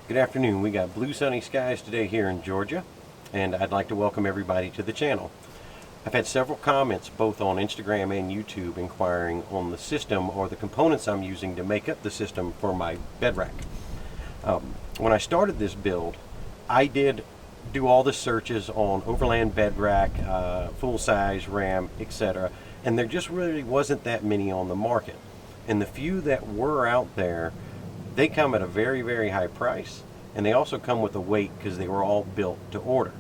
Good afternoon. We got blue sunny skies today here in Georgia, and I'd like to welcome everybody to the channel. I've had several comments both on Instagram and YouTube inquiring on the system or the components I'm using to make up the system for my bed rack. When I started this build, I did do all the searches on Overland bed rack, full size RAM, etc., and there just really wasn't that many on the market. And the few that were out there, they come at a very, very high price, and they also come with a weight because they were all built to order.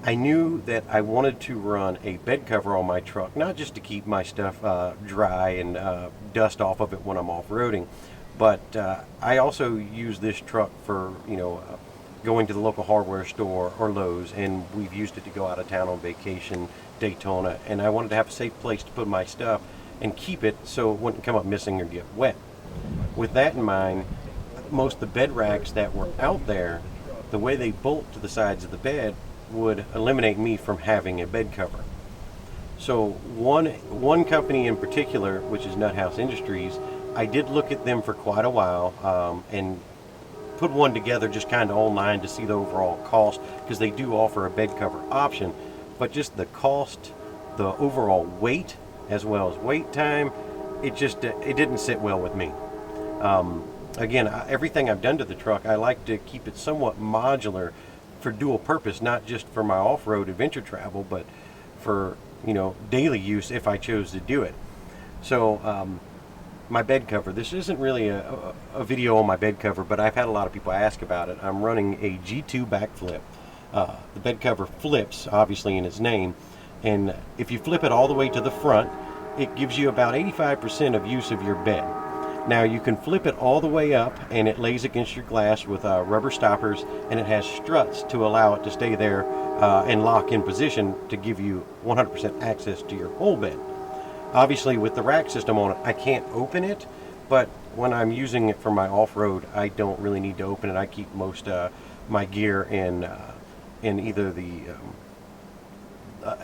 I knew that I wanted to run a bed cover on my truck, not just to keep my stuff dry and dust off of it when I'm off-roading, but I also use this truck for, going to the local hardware store or Lowe's, and we've used it to go out of town on vacation, Daytona, and I wanted to have a safe place to put my stuff and keep it so it wouldn't come up missing or get wet. With that in mind, most of the bed racks that were out there, the way they bolt to the sides of the bed would eliminate me from having a bed cover. So one company in particular, which is Nut House Industries, I did look at them for quite a while and put one together just kind of online to see the overall cost, because they do offer a bed cover option, but just the cost, the overall weight, as well as wait time, it didn't sit well with me. Again, everything I've done to the truck, I like to keep it somewhat modular for dual purpose, not just for my off-road adventure travel, but for daily use if I chose to do it. So my bed cover, this isn't really a video on my bed cover, but I've had a lot of people ask about it. I'm running a G2 backflip. The bed cover flips, obviously in its name, and if you flip it all the way to the front, it gives you about 85% of use of your bed. Now you can flip it all the way up, and it lays against your glass with rubber stoppers, and it has struts to allow it to stay there and lock in position to give you 100% access to your whole bed. Obviously with the rack system on it, I can't open it, but when I'm using it for my off-road, I don't really need to open it. I keep most my gear in either the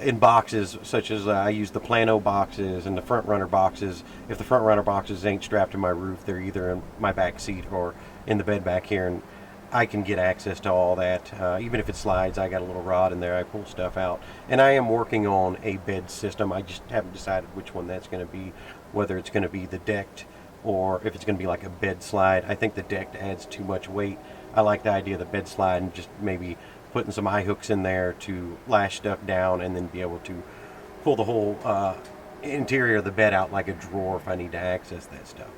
in boxes, such as I use the Plano boxes and the front runner boxes. If the front runner boxes ain't strapped to my roof, they're either in my back seat or in the bed back here, and I can get access to all that. Even if it slides, I got a little rod in there, I pull stuff out. And I am working on a bed system. I just haven't decided which one that's going to be, whether it's going to be the decked or if it's going to be like a bed slide. I think the decked adds too much weight. I like the idea of the bed slide and just maybe putting some eye hooks in there to lash stuff down and then be able to pull the whole interior of the bed out like a drawer if I need to access that stuff.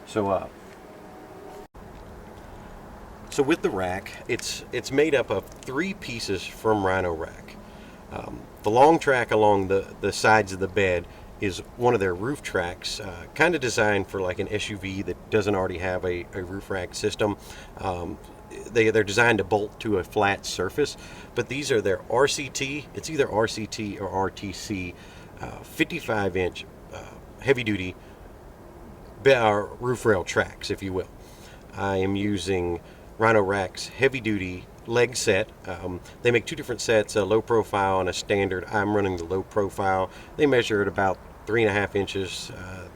So with the rack, it's made up of 3 pieces from Rhino-Rack. The long track along the sides of the bed is one of their roof tracks, kind of designed for like an SUV that doesn't already have a roof rack system. They're designed to bolt to a flat surface, but these are their RCT. It's either RCT or RTC, 55-inch heavy-duty roof rail tracks, if you will. I am using Rhino-Rack's heavy-duty leg set. They make 2 different sets, a low profile and a standard. I'm running the low profile. They measure at about 3.5 inches,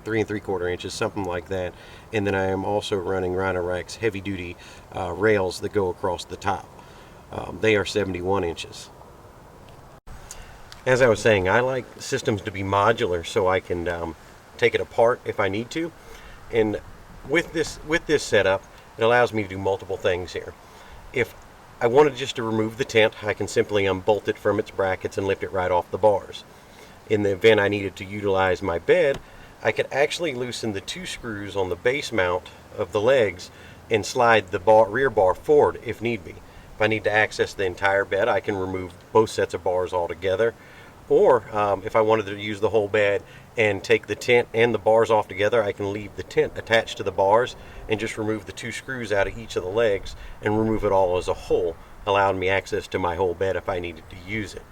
3 3/4 inches, something like that. And then I am also running Rhino-Rack's heavy-duty rails that go across the top. They are 71 inches. As I was saying, I like systems to be modular so I can take it apart if I need to. And with this setup, it allows me to do multiple things here. If I wanted just to remove the tent, I can simply unbolt it from its brackets and lift it right off the bars. In the event I needed to utilize my bed, I could actually loosen the 2 screws on the base mount of the legs and slide the rear bar forward if need be. If I need to access the entire bed, I can remove both sets of bars altogether. Or if I wanted to use the whole bed and take the tent and the bars off together, I can leave the tent attached to the bars and just remove the 2 screws out of each of the legs and remove it all as a whole, allowing me access to my whole bed if I needed to use it.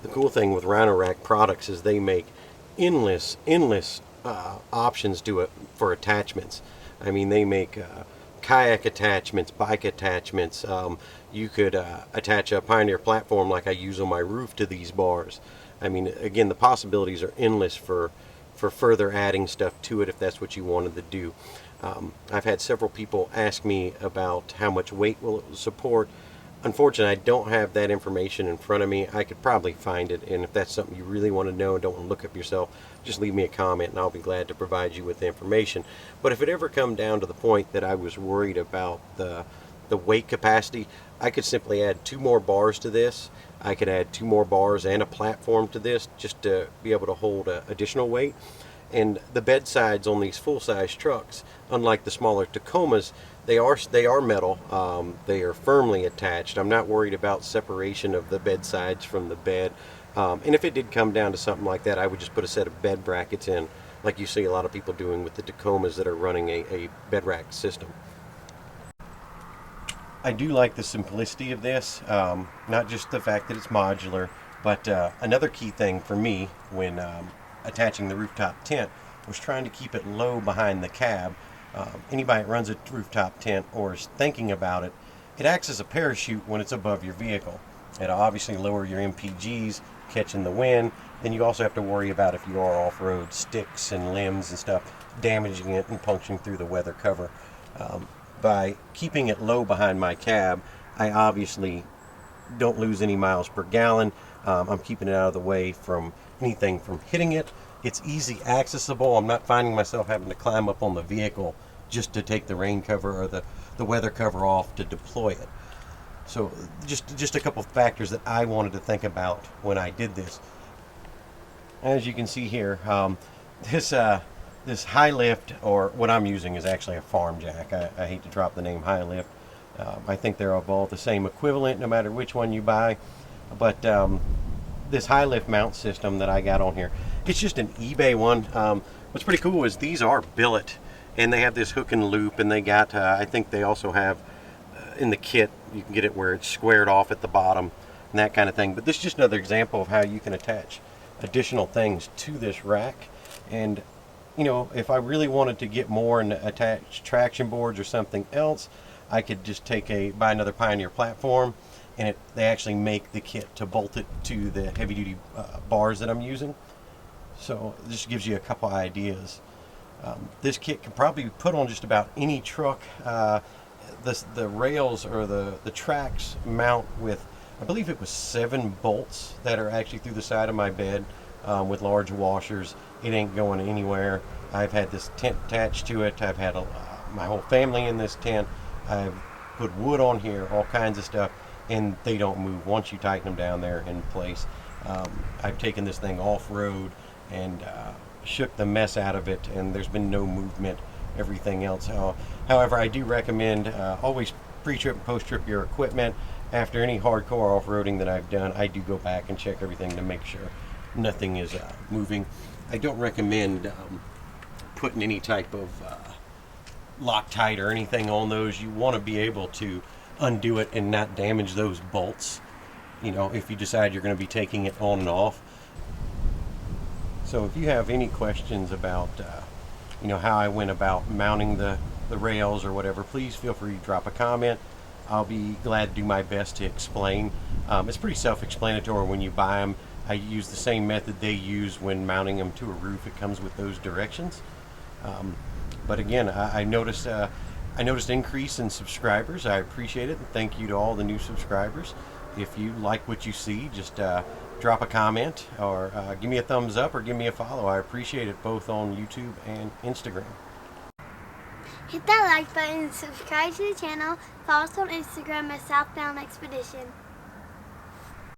The cool thing with Rhino-Rack products is they make endless options to it for attachments. I mean, they make kayak attachments, bike attachments. You could attach a Pioneer platform like I use on my roof to these bars. I mean, again, the possibilities are endless for further adding stuff to it if that's what you wanted to do. I've had several people ask me about how much weight will it support. Unfortunately, I don't have that information in front of me. I could probably find it, and if that's something you really want to know and don't want to look up yourself, just leave me a comment and I'll be glad to provide you with the information. But if it ever come down to the point that I was worried about the weight capacity, I could simply add 2 more bars to this. I could add 2 more bars and a platform to this just to be able to hold additional weight. And the bed sides on these full-size trucks, unlike the smaller Tacomas, they are metal. They are firmly attached. I'm not worried about separation of the bed sides from the bed. And if it did come down to something like that, I would just put a set of bed brackets in, like you see a lot of people doing with the Tacomas that are running a bed rack system. I do like the simplicity of this, not just the fact that it's modular, but another key thing for me when attaching the rooftop tent was trying to keep it low behind the cab. Anybody that runs a rooftop tent or is thinking about it, it acts as a parachute when it's above your vehicle. It'll obviously lower your MPGs, catching the wind. Then you also have to worry about, if you are off-road, sticks and limbs and stuff, damaging it and puncturing through the weather cover. By keeping it low behind my cab, I obviously don't lose any miles per gallon. I'm keeping it out of the way from anything from hitting it. It's easy accessible. I'm not finding myself having to climb up on the vehicle just to take the rain cover or the weather cover off to deploy it. So just a couple factors that I wanted to think about when I did this. As you can see here, this high lift, or what I'm using, is actually a farm jack. I hate to drop the name high lift. I think they're all the same equivalent no matter which one you buy. But this high lift mount system that I got on here, it's just an eBay one. What's pretty cool is these are billet, and they have this hook and loop, and they got, I think they also have in the kit, you can get it where it's squared off at the bottom and that kind of thing. But this is just another example of how you can attach additional things to this rack. And you know, if I really wanted to get more and attach traction boards or something else, I could just buy another Pioneer platform, and they actually make the kit to bolt it to the heavy duty bars that I'm using. So this gives you a couple ideas. This kit can probably be put on just about any truck. The rails or the tracks mount with, I believe it was 7 bolts that are actually through the side of my bed with large washers. It ain't going anywhere. I've had this tent attached to it. I've had my whole family in this tent. I've put wood on here, all kinds of stuff, and they don't move once you tighten them down there in place. I've taken this thing off-road and shook the mess out of it, and there's been no movement, everything else. However, I do recommend always pre-trip and post-trip your equipment. After any hardcore off-roading that I've done, I do go back and check everything to make sure nothing is moving. I don't recommend putting any type of Loctite or anything on those. You want to be able to undo it and not damage those bolts, you know, if you decide you're going to be taking it on and off. So if you have any questions about you know, how I went about mounting the rails or whatever, please feel free to drop a comment. I'll be glad to do my best to explain. It's pretty self-explanatory when you buy them. I use the same method they use when mounting them to a roof. It comes with those directions. But again, I noticed increase in subscribers. I appreciate it, and thank you to all the new subscribers. If you like what you see, just drop a comment or give me a thumbs up or give me a follow. I appreciate it both on YouTube and Instagram. Hit that like button and subscribe to the channel. Follow us on Instagram at Southbound Expedition.